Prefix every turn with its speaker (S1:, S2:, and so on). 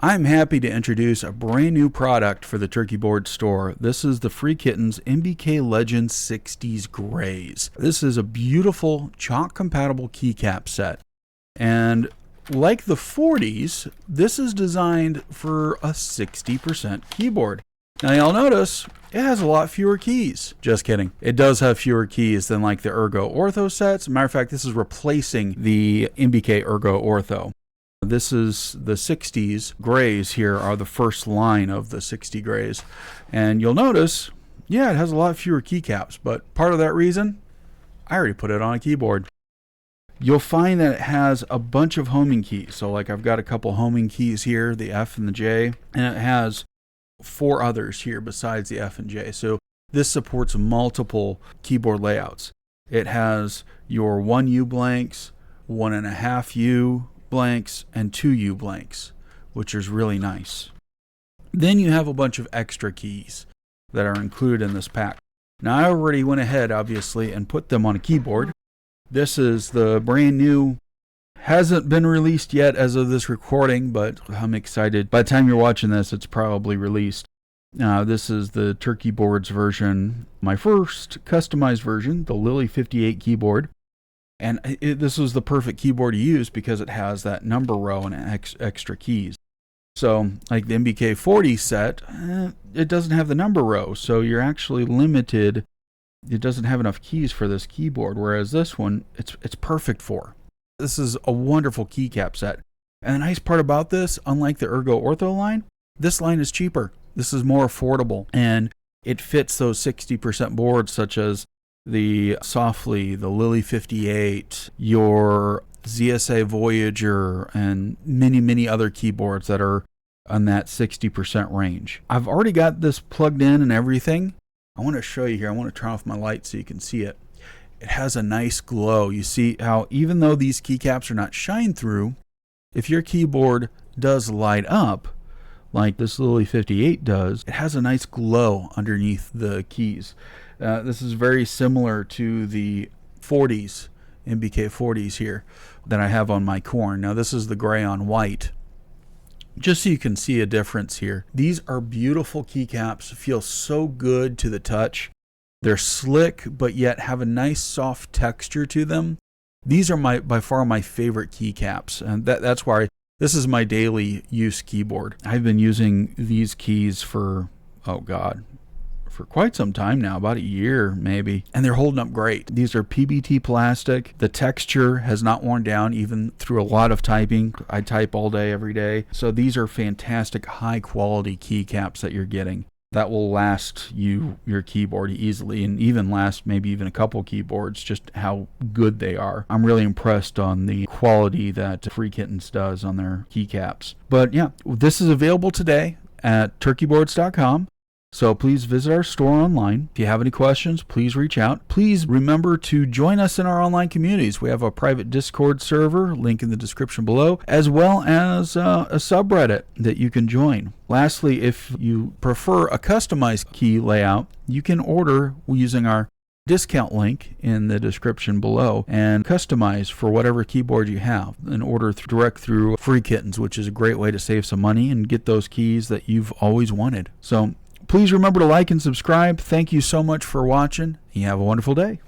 S1: I'm happy to introduce a brand new product for the Turkey Board store. This is the Free Kittens MBK Legend 60s Grays. This is a beautiful Choc-compatible keycap set. And like the 40s, this is designed for a 60% keyboard. Now you'll notice it has a lot fewer keys. Just kidding. It does have fewer keys than like the Ergo Ortho sets. Matter of fact, this is replacing the MBK Ergo Ortho. This is the 60s Grays. Here are the first line of the 60 Grays. And you'll notice, yeah, it has a lot fewer keycaps, but part of that reason, I already put it on a keyboard. You'll find that it has a bunch of homing keys. So like I've got a couple homing keys here, the F and the J, and it has 4 others here besides the F and J. So this supports multiple keyboard layouts. It has your 1U blanks, 1.5U blanks, and 2U blanks, which is really nice. Then you have a bunch of extra keys that are included in this pack. Now I already went ahead, obviously, and put them on a keyboard. This is the brand new, hasn't been released yet as of this recording, but I'm excited. By the time you're watching this, it's probably released. This is the Turkey Boards version, my first customized version, the Lily 58 keyboard. And this was the perfect keyboard to use because it has that number row and extra keys. So like the MBK 40 set, it doesn't have the number row, so you're actually limited. It doesn't have enough keys for this keyboard, whereas this one, it's perfect for. This is a wonderful keycap set. And the nice part about this, unlike the Ergo Ortho line, this line is cheaper. This is more affordable, and it fits those 60% boards such as the Softly, the Lily 58, your ZSA Voyager, and many other keyboards that are on that 60% range. I've already got this plugged in and everything. I want to show you here. I want to turn off my light so you can see it. It has a nice glow. You see how even though these keycaps are not shine through, if your keyboard does light up, like this Lily 58 does, it has a nice glow underneath the keys. This is very similar to the 40s, MBK 40s here, that I have on my Corn. Now this is the gray on white. Just so you can see a difference here. These are beautiful keycaps, feel so good to the touch. They're slick, but yet have a nice soft texture to them. These are by far my favorite keycaps, and that's why this is my daily use keyboard. I've been using these keys for, oh God, for quite some time now, about a year maybe, and they're holding up great. These are PBT plastic. The texture has not worn down even through a lot of typing. I type all day, every day. So these are fantastic, high quality keycaps that you're getting that will last your keyboard easily, and even last maybe even a couple keyboards, just how good they are. I'm really impressed on the quality that Free Kittens does on their keycaps. But yeah, this is available today at turkeyboards.com. So please visit our store online. If you have any questions, please reach out. Please remember to join us in our online communities. We have a private Discord server, link in the description below, as well as a subreddit that you can join. Lastly, if you prefer a customized key layout, you can order using our discount link in the description below and customize for whatever keyboard you have and order direct through Free Kittens, which is a great way to save some money and get those keys that you've always wanted. So please remember to like and subscribe. Thank you so much for watching. You have a wonderful day.